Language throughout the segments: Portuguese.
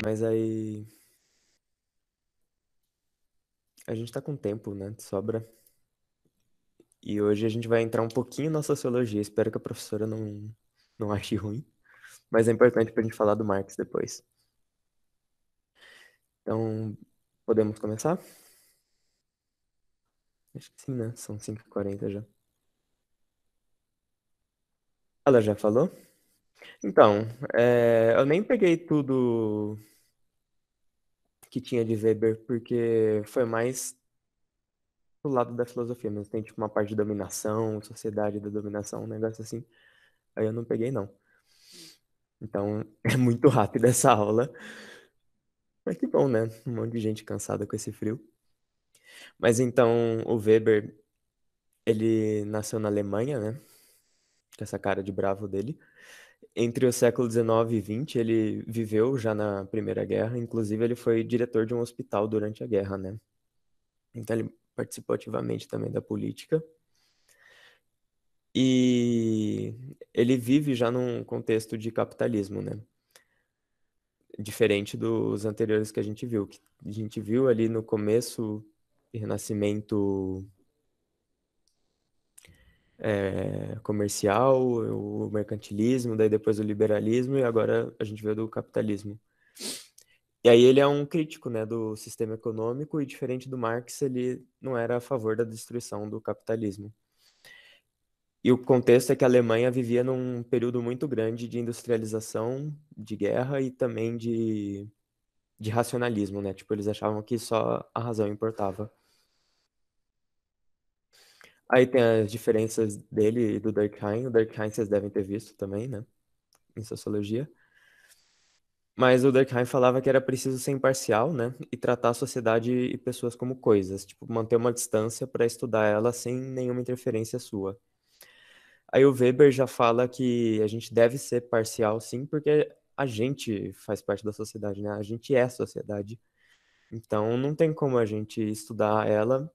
mas aí a gente tá com tempo, né? De sobra. E hoje a gente vai entrar um pouquinho na sociologia. Espero que a professora não ache ruim. Mas é importante pra gente falar do Marx depois. Então, podemos começar? Acho que sim, né? São 5h40 já. Ela já falou? Então, eu nem peguei tudo que tinha de Weber, porque foi mais pro lado da filosofia, mas tem tipo uma parte de dominação, sociedade da dominação, um negócio assim. Aí eu não peguei, não. Então, é muito rápido essa aula. Mas que bom, né? Um monte de gente cansada com esse frio. Mas então, o Weber, ele nasceu na Alemanha, né? Com essa cara de bravo dele. Entre o século XIX e XX, ele viveu já na Primeira Guerra. Inclusive, ele foi diretor de um hospital durante a guerra, né? Então, ele participou ativamente também da política. E ele vive já num contexto de capitalismo, né? Diferente dos anteriores que a gente viu. Que a gente viu ali no começo, Renascimento comercial, o mercantilismo, daí depois o liberalismo e agora a gente vê do capitalismo. E aí ele é um crítico, né, do sistema econômico e diferente do Marx, ele não era a favor da destruição do capitalismo. E o contexto é que a Alemanha vivia num período muito grande de industrialização, de guerra e também de racionalismo, né? Tipo, eles achavam que só a razão importava. Aí tem as diferenças dele e do Durkheim. O Durkheim vocês devem ter visto também, né? Em sociologia. Mas o Durkheim falava que era preciso ser imparcial, né? E tratar a sociedade e pessoas como coisas. Tipo, manter uma distância para estudar ela sem nenhuma interferência sua. Aí o Weber já fala que a gente deve ser parcial, sim, porque a gente faz parte da sociedade, né? A gente é a sociedade. Então não tem como a gente estudar ela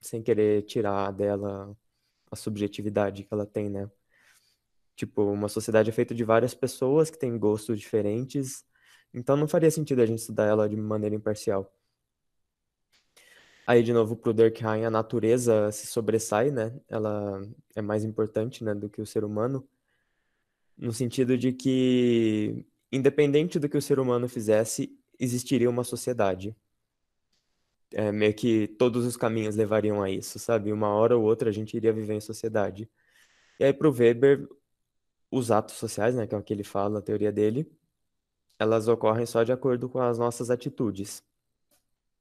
sem querer tirar dela a subjetividade que ela tem, né? Tipo, uma sociedade é feita de várias pessoas que têm gostos diferentes, então não faria sentido a gente estudar ela de maneira imparcial. Aí, de novo, pro Durkheim, a natureza se sobressai, né? Ela é mais importante, né, do que o ser humano, no sentido de que, independente do que o ser humano fizesse, existiria uma sociedade. É, meio que todos os caminhos levariam a isso, sabe? Uma hora ou outra a gente iria viver em sociedade. E aí, pro Weber, os atos sociais, né, que é o que ele fala, a teoria dele, elas ocorrem só de acordo com as nossas atitudes.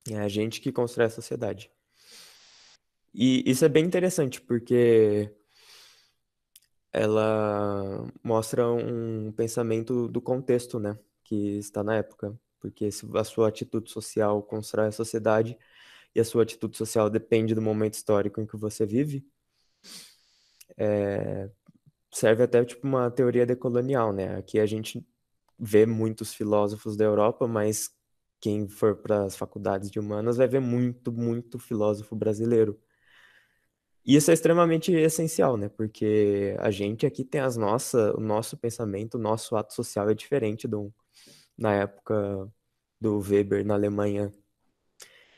É a gente que constrói a sociedade. E isso é bem interessante, porque ela mostra um pensamento do contexto, né, que está na época. Porque se a sua atitude social constrói a sociedade e a sua atitude social depende do momento histórico em que você vive, serve até tipo uma teoria decolonial, né? Aqui a gente vê muitos filósofos da Europa, mas quem for para as faculdades de humanas vai ver muito, muito filósofo brasileiro. E isso é extremamente essencial, né? Porque a gente aqui tem o nosso pensamento, o nosso ato social é diferente na época do Weber na Alemanha.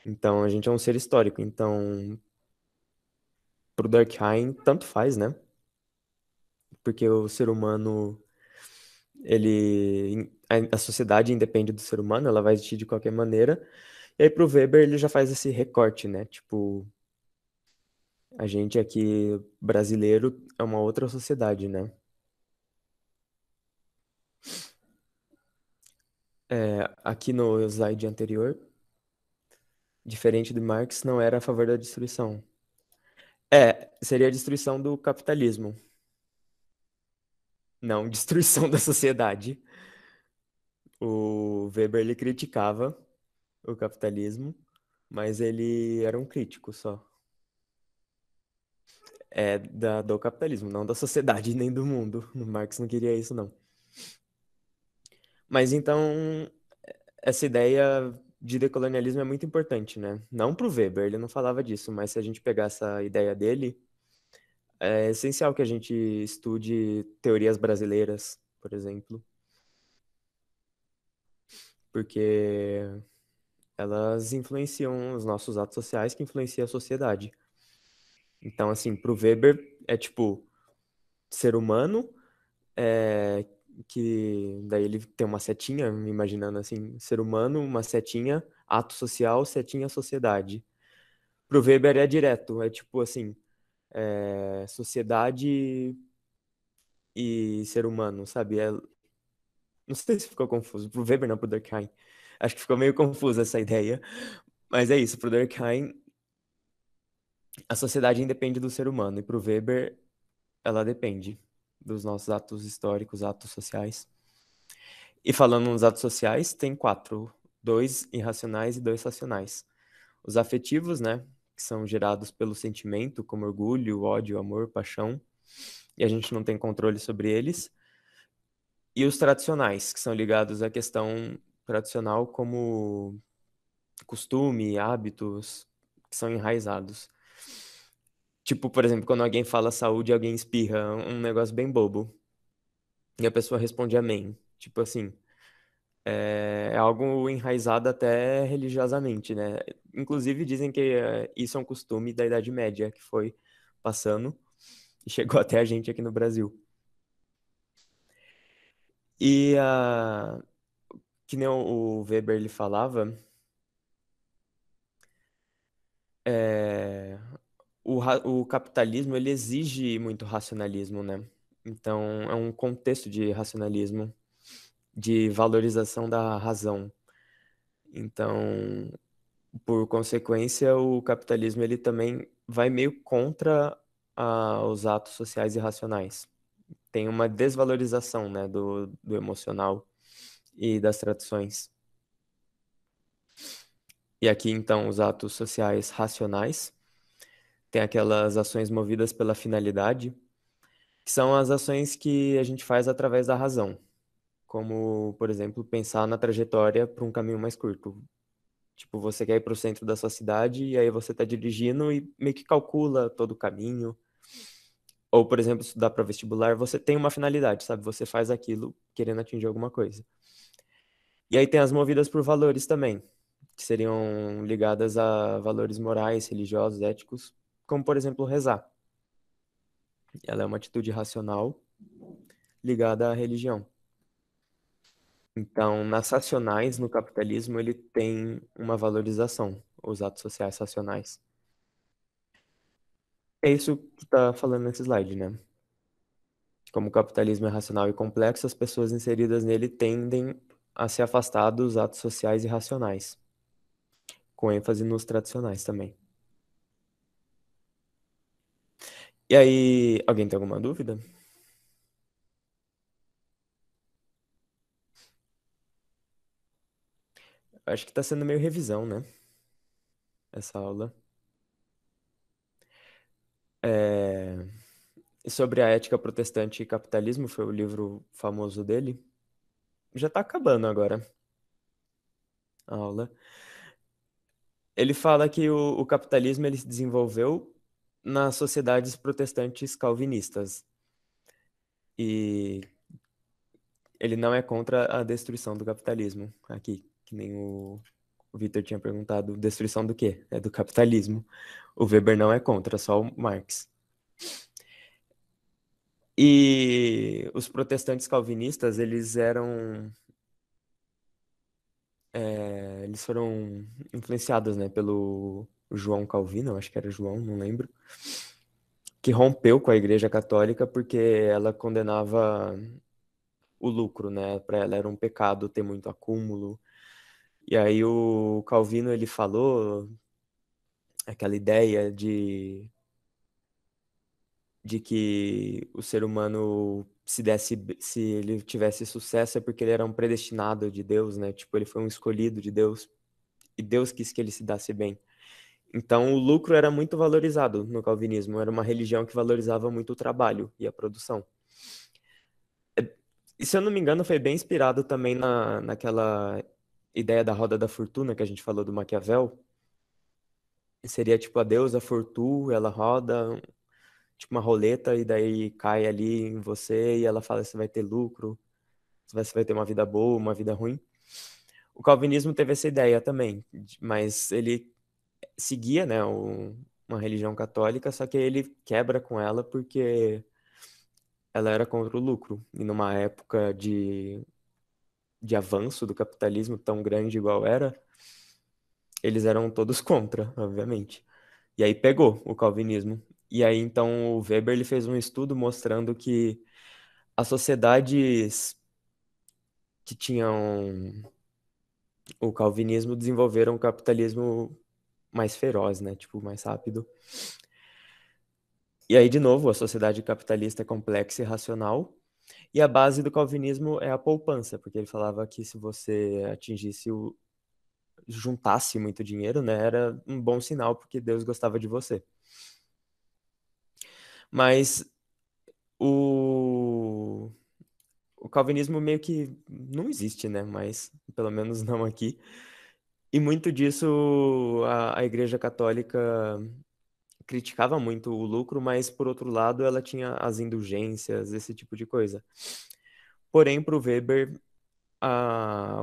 Então a gente é um ser histórico. Então, pro Durkheim, tanto faz, né? Porque o ser humano, a sociedade independe do ser humano, ela vai existir de qualquer maneira. E aí pro Weber ele já faz esse recorte, né? Tipo, a gente aqui brasileiro é uma outra sociedade, né? Aqui no slide anterior, diferente de Marx, não era a favor da destruição. Seria a destruição do capitalismo, não destruição da sociedade. O Weber ele criticava o capitalismo, mas ele era um crítico só. Do capitalismo, não da sociedade nem do mundo. O Marx não queria isso, não. Mas então, essa ideia de decolonialismo é muito importante, né? Não para o Weber, ele não falava disso, mas se a gente pegar essa ideia dele, é essencial que a gente estude teorias brasileiras, por exemplo. porque elas influenciam os nossos atos sociais, que influenciam a sociedade. Então, assim, pro Weber é tipo ser humano, é, que daí ele tem uma setinha, me imaginando assim, ser humano, uma setinha, ato social, setinha sociedade. Pro Weber é direto, é tipo assim, sociedade e ser humano, sabe? Não sei se ficou confuso. Pro Weber, não, pro Durkheim. Acho que ficou meio confusa essa ideia. Mas é isso, pro Durkheim, a sociedade independe do ser humano. E pro Weber, ela depende dos nossos atos históricos, atos sociais. E falando nos atos sociais, tem quatro: dois irracionais e dois racionais. Os afetivos, né, que são gerados pelo sentimento, como orgulho, ódio, amor, paixão, e a gente não tem controle sobre eles. E os tradicionais, que são ligados à questão tradicional, como costume, hábitos, que são enraizados. Tipo, por exemplo, quando alguém fala saúde, alguém espirra, um negócio bem bobo. E a pessoa responde amém. Tipo assim, é algo enraizado até religiosamente, né? Inclusive dizem que isso é um costume da Idade Média, que foi passando e chegou até a gente aqui no Brasil. E que nem o Weber ele falava, é, o capitalismo ele exige muito racionalismo, né? Então é um contexto de racionalismo, de valorização da razão. Então, por consequência, o capitalismo ele também vai meio contra os atos sociais e racionais. Tem uma desvalorização, né, do emocional e das tradições. E aqui, então, os atos sociais racionais tem aquelas ações movidas pela finalidade, que são as ações que a gente faz através da razão, como, por exemplo, pensar na trajetória para um caminho mais curto. Tipo, você quer ir para o centro da sua cidade e aí você está dirigindo e meio que calcula todo o caminho. Ou, por exemplo, estudar para vestibular, você tem uma finalidade, sabe? Você faz aquilo querendo atingir alguma coisa. E aí tem as movidas por valores também, que seriam ligadas a valores morais, religiosos, éticos, como, por exemplo, rezar. Ela é uma atitude racional ligada à religião. Então, nas racionais, no capitalismo, ele tem uma valorização, os atos sociais racionais. É isso que está falando nesse slide, né? Como o capitalismo é racional e complexo, as pessoas inseridas nele tendem a se afastar dos atos sociais e racionais, com ênfase nos tradicionais também. E aí, alguém tem alguma dúvida? Acho que está sendo meio revisão, né? Essa aula. É... Sobre a ética protestante e capitalismo, foi o livro famoso dele. Já está acabando agora a aula. Ele fala que o capitalismo ele se desenvolveu nas sociedades protestantes calvinistas. E ele não é contra a destruição do capitalismo aqui, que nem o Victor tinha perguntado. Destruição do quê? É do capitalismo. O Weber não é contra, só o Marx. E os protestantes calvinistas, eles foram influenciados, né, pelo João Calvino, eu acho que era João, não lembro, que rompeu com a Igreja Católica porque ela condenava o lucro, né? Para ela era um pecado ter muito acúmulo. E aí o Calvino ele falou aquela ideia de que o ser humano se ele tivesse sucesso é porque ele era um predestinado de Deus, né? Tipo, ele foi um escolhido de Deus e Deus quis que ele se desse bem. Então, o lucro era muito valorizado no calvinismo, era uma religião que valorizava muito o trabalho e a produção. E se eu não me engano, foi bem inspirado também naquela ideia da roda da fortuna que a gente falou do Maquiavel. Seria tipo a deusa Fortuna, ela roda tipo uma roleta e daí cai ali em você e ela fala se vai ter lucro, se você vai ter uma vida boa, uma vida ruim. O calvinismo teve essa ideia também, mas ele seguia, né, uma religião católica, só que ele quebra com ela porque ela era contra o lucro. E numa época de avanço do capitalismo tão grande igual era, eles eram todos contra, obviamente. E aí pegou o calvinismo. E aí então o Weber ele fez um estudo mostrando que as sociedades que tinham o calvinismo desenvolveram o capitalismo mais feroz, né? Tipo, mais rápido. E aí, de novo, a sociedade capitalista é complexa e racional. E a base do calvinismo é a poupança, porque ele falava que se você atingisse juntasse muito dinheiro, né, era um bom sinal porque Deus gostava de você. Mas o o calvinismo meio que não existe, né? Mas pelo menos não aqui. E muito disso a Igreja Católica criticava muito o lucro, mas por outro lado ela tinha as indulgências, esse tipo de coisa. Porém, para o Weber,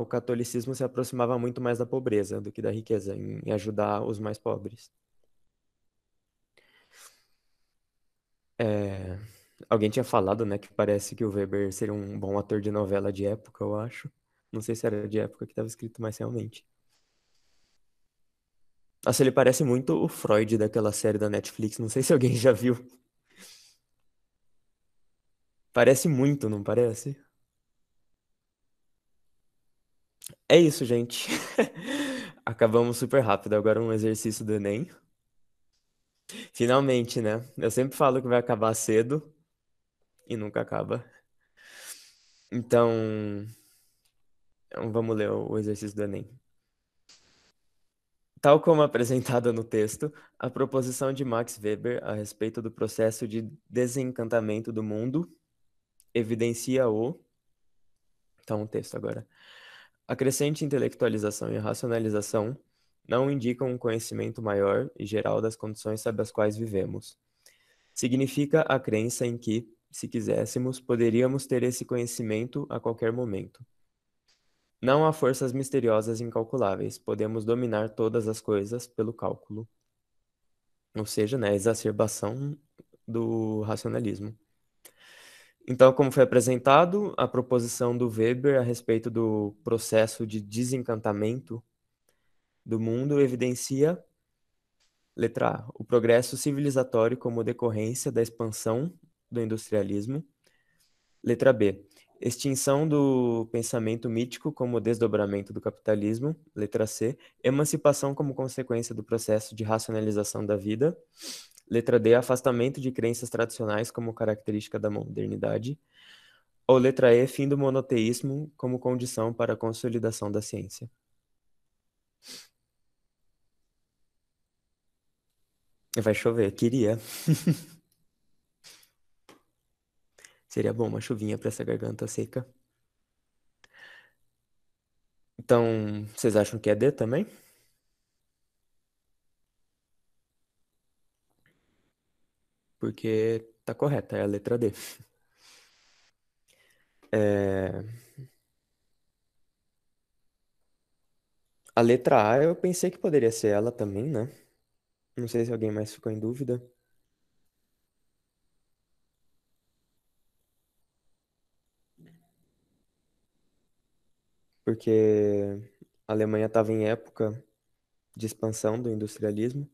o catolicismo se aproximava muito mais da pobreza do que da riqueza, em ajudar os mais pobres. É, alguém tinha falado, né, que parece que o Weber seria um bom ator de novela de época, eu acho. Não sei se era de época que estava escrito, mas realmente. Nossa, ele parece muito o Freud daquela série da Netflix, não sei se alguém já viu. Parece muito, não parece? É isso, gente. Acabamos super rápido. Agora um exercício do Enem. Finalmente, né? Eu sempre falo que vai acabar cedo e nunca acaba. Então, vamos ler o exercício do Enem. Tal como apresentada no texto, a proposição de Max Weber a respeito do processo de desencantamento do mundo evidencia o. Então, o texto agora. A crescente intelectualização e racionalização não indicam um conhecimento maior e geral das condições sob as quais vivemos. Significa a crença em que, se quiséssemos, poderíamos ter esse conhecimento a qualquer momento. Não há forças misteriosas e incalculáveis, podemos dominar todas as coisas pelo cálculo. Ou seja, né, a exacerbação do racionalismo. Então, como foi apresentado, a proposição do Weber a respeito do processo de desencantamento do mundo evidencia, letra A, o progresso civilizatório como decorrência da expansão do industrialismo. Letra B, extinção do pensamento mítico como desdobramento do capitalismo. Letra C, emancipação como consequência do processo de racionalização da vida. Letra D, afastamento de crenças tradicionais como característica da modernidade. Ou letra E, fim do monoteísmo como condição para a consolidação da ciência. Vai chover, queria. Seria bom uma chuvinha para essa garganta seca. Então, vocês acham que é D também? Porque tá correta, é a letra D. É, a letra A eu pensei que poderia ser ela também, né? Não sei se alguém mais ficou em dúvida. Porque a Alemanha estava em época de expansão do industrialismo.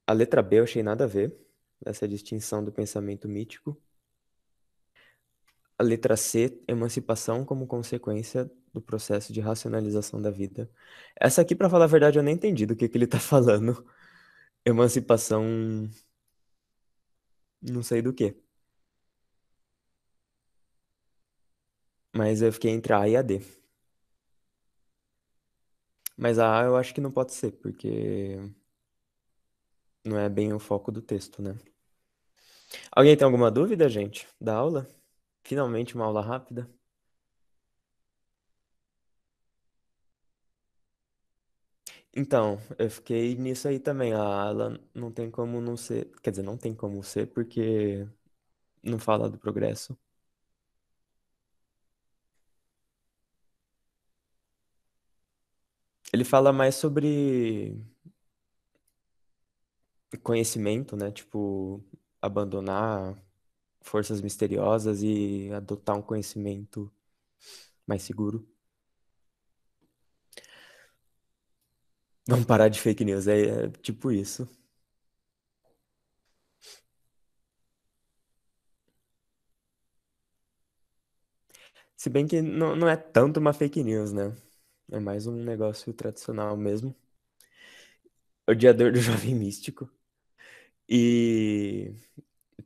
A letra B eu achei nada a ver, essa distinção do pensamento mítico. A letra C, emancipação como consequência do processo de racionalização da vida. Essa aqui, para falar a verdade, eu nem entendi do que ele tá falando. Emancipação, não sei do que. Mas eu fiquei entre a A e a D. Mas a A eu acho que não pode ser, porque não é bem o foco do texto, né? Alguém tem alguma dúvida, gente, da aula? Finalmente uma aula rápida. Então, eu fiquei nisso aí também. A aula não tem como não ser. Quer dizer, não tem como ser, porque não fala do progresso. Ele fala mais sobre conhecimento, né? Tipo, abandonar forças misteriosas e adotar um conhecimento mais seguro. Vamos parar de fake news, é tipo isso. Se bem que não é tanto uma fake news, né? É mais um negócio tradicional mesmo. Odiador do Jovem Místico. E.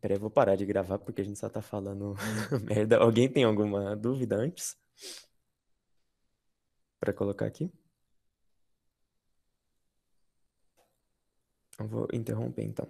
Peraí, eu vou parar de gravar porque a gente só tá falando merda. Alguém tem alguma dúvida antes pra colocar aqui? Eu vou interromper então.